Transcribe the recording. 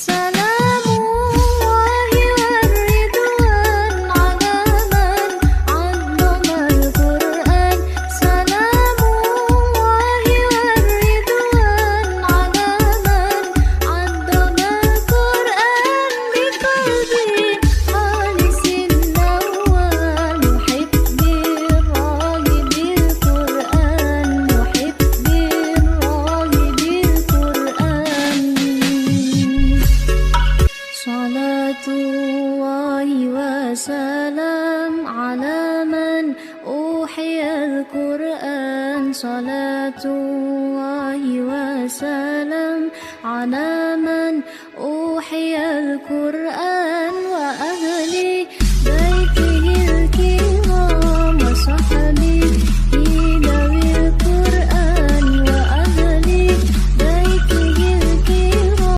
سلام الله والرضوان على من علم القرآن. سلام الله والرضوان على من علم القرآن. بقلبي خالص النوى محب الراغب القرآن، محب الراغب القرآن. صلاة الله وسلام على من أوحي القرآن. صلاة الله وسلام على من أوحي القرآن. وأهل